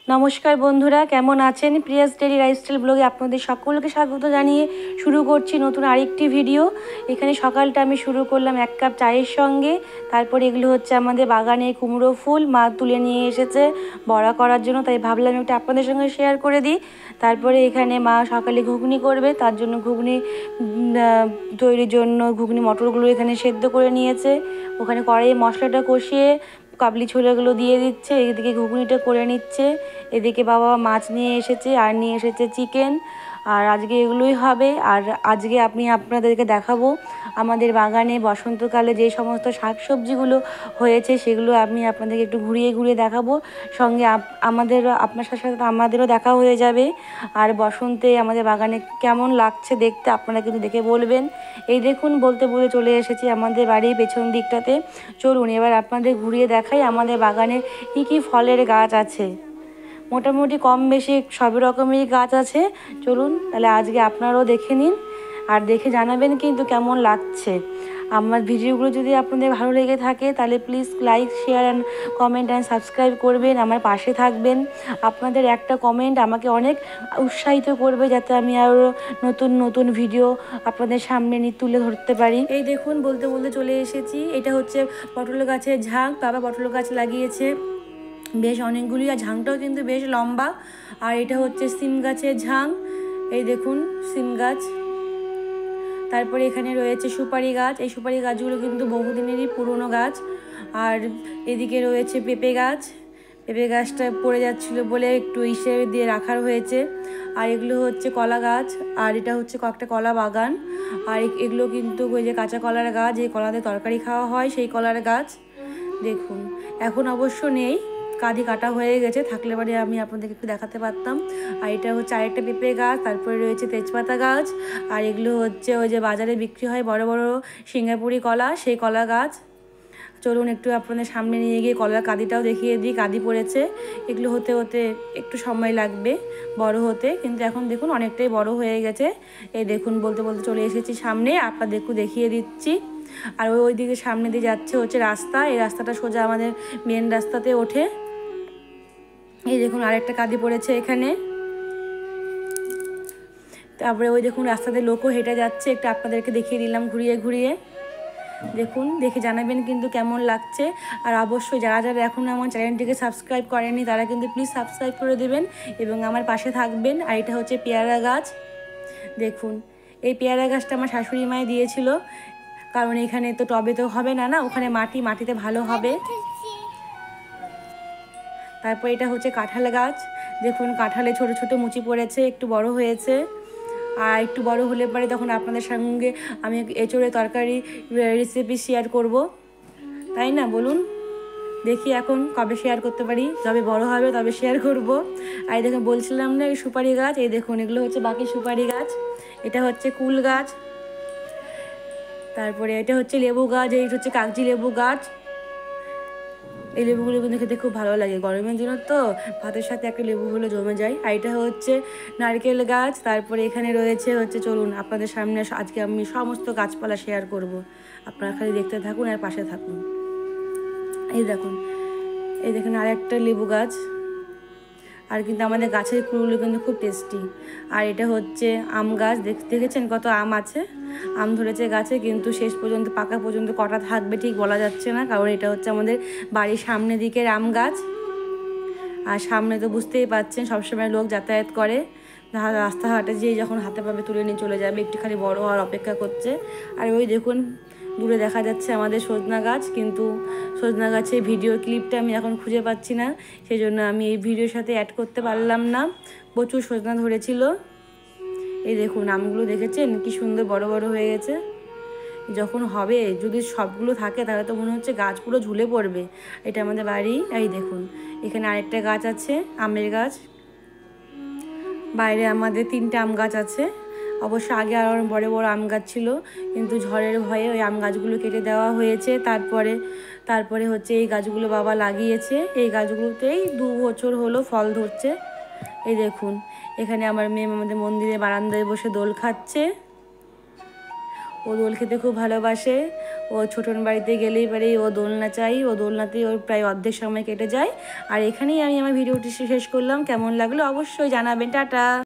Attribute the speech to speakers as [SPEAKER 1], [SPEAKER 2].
[SPEAKER 1] নমস্কার বন্ধুরা, কেমন আছেন? প্রিয়াস ডেলি লাইফস্টাইল ব্লগে আপনাদের সকলকে স্বাগত জানিয়ে শুরু করছি নতুন আরেকটি ভিডিও। এখানে সকালটা আমি শুরু করলাম 1 কাপ চায়ের সঙ্গে। তারপরে এগুলো হচ্ছে আমাদের বাগানে কুমড়ো ফুল, মা তুলে নিয়ে এসেছে বড়া করার জন্য, তাই ভাবলাম একটু আপনাদের সঙ্গে শেয়ার করে দিই। তারপরে এখানে মা সকালে ঘুগনি করবে, তার জন্য ঘুগনি তৈরির জন্য ঘুগনি মটরগুলো এখানে সেদ্ধ করে নিয়েছে। ওখানে কড়াইয়ে মশলাটা কষিয়ে কাবলি ছোলাগুলো দিয়ে দিচ্ছে, এদিকে ঘুগনিটা করে নিচ্ছে। এদিকে বাবা মাছ নিয়ে এসেছে আর নিয়ে এসেছে চিকেন, আর আজকে এগুলোই হবে। আর আজকে আপনাদেরকে দেখাবো আমাদের বাগানে বসন্তকালে যে সমস্ত শাকসবজিগুলো হয়েছে, সেগুলো আমি আপনাদেরকে একটু ঘুরিয়ে ঘুরিয়ে দেখাবো। সঙ্গে আপনার সাথে সাথে আমাদেরও দেখা হয়ে যাবে। আর বসন্তে আমাদের বাগানে কেমন লাগছে দেখতে আপনারা কিন্তু দেখে বলবেন। এই দেখুন, বলতে বলে চলে এসেছি আমাদের বাড়ির পেছন দিকটাতে। চলুন এবার আপনাদের ঘুরিয়ে দেখাই আমাদের বাগানে কী কী ফলের গাছ আছে। মোটামুটি কম বেশি সব রকমেরই গাছ আছে। চলুন তাহলে আজকে আপনারাও দেখে নিন আর দেখে জানাবেন কিন্তু কেমন লাগছে। আমার ভিডিওগুলো যদি আপনাদের ভালো লেগে থাকে তাহলে please like, share and comment and subscribe করবেন, আমার পাশে থাকবেন। আপনাদের একটা কমেন্ট আমাকে অনেক উৎসাহিত করবে যাতে আমি আরও নতুন নতুন ভিডিও আপনাদের সামনে তুলে ধরতে পারি। এই দেখুন, বলতে বলতে চলে এসেছি। এটা হচ্ছে পটল গাছের ঝাঁক, বাবা পটল গাছ লাগিয়েছে বেশ অনেকগুলি, আর ঝাংটাও কিন্তু বেশ লম্বা। আর এটা হচ্ছে সিম গাছের ঝাং, এই দেখুন সিম গাছ। তারপরে এখানে রয়েছে সুপারি গাছ, এই সুপারি গাছগুলো কিন্তু বহুদিনেরই পুরনো গাছ। আর এদিকে রয়েছে পেঁপে গাছ, পেঁপে গাছটা পড়ে যাচ্ছিলো বলে একটু হিসেবে দিয়ে রাখার হয়েছে। আর এগুলো হচ্ছে কলা গাছ, আর এটা হচ্ছে কয়েকটা কলা বাগান। আর এগুলো কিন্তু ওই যে কাঁচা কলার গাছ, এই কলাতে তরকারি খাওয়া হয়, সেই কলার গাছ দেখুন। এখন অবশ্য নেই, কাঁদি কাটা হয়ে গেছে, থাকলে পরে আমি আপনাদেরকে একটু দেখাতে পারতাম। আর এটা হচ্ছে আরেকটা পেঁপে গাছ, তারপরে রয়েছে তেজপাতা গাছ। আর এগুলো হচ্ছে ওই যে বাজারে বিক্রি হয় বড় বড় সিঙ্গাপুরি কলা, সেই কলা গাছ। চলুন একটু আপনাদের সামনে নিয়ে গিয়ে কলার কাঁদিটাও দেখিয়ে দিই। কাঁদি পড়েছে, এগুলো হতে হতে একটু সময় লাগবে বড় হতে, কিন্তু এখন দেখুন অনেকটাই বড় হয়ে গেছে। এই দেখুন, বলতে বলতে চলে এসেছি সামনে, আপনাদের একটু দেখিয়ে দিচ্ছি। আর ওই দিকে সামনে দিয়ে যাচ্ছে হচ্ছে রাস্তা, এই রাস্তাটা সোজা আমাদের মেন রাস্তাতে ওঠে। এই দেখুন আরেকটা কাঁদি পড়েছে এখানে। তারপরে ওই দেখুন রাস্তাতে লোকও হেঁটে যাচ্ছে, একটু আপনাদেরকে দেখিয়ে দিলাম ঘুরিয়ে ঘুরিয়ে। দেখুন, দেখে জানাবেন কিন্তু কেমন লাগছে। আর অবশ্যই যারা যারা এখনও আমার চ্যানেলটিকে সাবস্ক্রাইব করেনি তারা কিন্তু প্লিজ সাবস্ক্রাইব করে দেবেন এবং আমার পাশে থাকবেন। আর এটা হচ্ছে পেয়ারা গাছ, দেখুন এই পেয়ারা গাছটা আমার শাশুড়ি মাই দিয়েছিল, কারণ এখানে তো টবে তো হবে না, ওখানে মাটিতে ভালো হবে। তারপর এটা হচ্ছে কাঁঠাল গাছ, দেখুন কাঁঠালে ছোট ছোট মুচি পড়েছে, একটু বড় হয়েছে। আর একটু বড় হলে পরে তখন আপনাদের সঙ্গে আমি এঁচোড়ে তরকারি রেসিপি শেয়ার করব, তাই না বলুন? দেখি এখন কবে শেয়ার করতে পারি, যবে বড় হবে তবে শেয়ার করব। আর দেখুন বলছিলাম না এই সুপারি গাছ, এই দেখুন এগুলো হচ্ছে বাকি সুপারি গাছ। এটা হচ্ছে কুল গাছ, তারপরে এটা হচ্ছে লেবু গাছ, এই হচ্ছে কাগজি লেবু গাছ। এই লেবুগুলো কিন্তু খেতে খুব ভালো লাগে, গরমের দিন তো ভাতের সাথে একটা লেবু হলে জমে যায়। আর এটা হচ্ছে নারকেল গাছ। তারপরে এখানে রয়েছে হচ্ছে, চলুন আপনাদের সামনে আজকে আমি সমস্ত গাছপালা শেয়ার করব, আপনারা খালি দেখতে থাকুন আর পাশে থাকুন। এই দেখুন, এই দেখুন আরেকটা লেবু গাছ। আর কিন্তু আমাদের গাছের কুলগুলো কিন্তু খুব টেস্টি। আর এটা হচ্ছে আম গাছ, দেখেছেন কত আম আছে, আম ধরেছে গাছে, কিন্তু শেষ পর্যন্ত পাকা পর্যন্ত কটা থাকবে ঠিক বলা যাচ্ছে না, কারণ এটা হচ্ছে আমাদের বাড়ির সামনের দিকের আম গাছ। আর সামনে তো বুঝতেই পাচ্ছেন সবসময় লোক যাতায়াত করে, রাস্তাঘাটে যেয়ে যখন হাতে পাবে তুলে নিয়ে চলে যাবে, একটুখানি বড় হওয়ার অপেক্ষা করছে। আর ওই দেখুন দূরে দেখা যাচ্ছে আমাদের সজনা গাছ, কিন্তু সজনা গাছের ভিডিও ক্লিপটা আমি এখন খুঁজে পাচ্ছি না, সেই জন্য আমি এই ভিডিওর সাথে অ্যাড করতে পারলাম না। প্রচুর সজনা ধরেছিল। এই দেখুন আমগুলো দেখেছেন কি সুন্দর বড় বড় হয়ে গেছে। যখন হবে, যদি সবগুলো থাকে তাহলে তো মনে হচ্ছে গাছ পুরো ঝুলে পড়বে। এটা আমাদের বাড়ি। এই দেখুন এখানে আরেকটা গাছ আছে, আমের গাছ। বাইরে আমাদের 3টে আম গাছ আছে। অবশ্য আগে আরও বড় বড় আম গাছ ছিল, কিন্তু ঝড়ের ভয়ে ওই আম গাছগুলো কেটে দেওয়া হয়েছে। তারপরে হচ্ছে এই গাছগুলো বাবা লাগিয়েছে, এই গাছগুলোতেই 2 বছর হলো ফল ধরছে। এই দেখুন এখানে আমার মেয়ে আমাদের মন্দিরে বারান্দায় বসে দোল খাচ্ছে, ও দোল খেতে খুব ভালোবাসে। ও ছোটন বাড়িতে গেলেই পারে ও দোলনা চাই, ও দোলনাতেই ওর প্রায় অর্ধেক সময় কেটে যায়। আর এখানেই আমি আমার ভিডিওটি শেষ করলাম। কেমন লাগলো অবশ্যই জানাবেন। টাটা।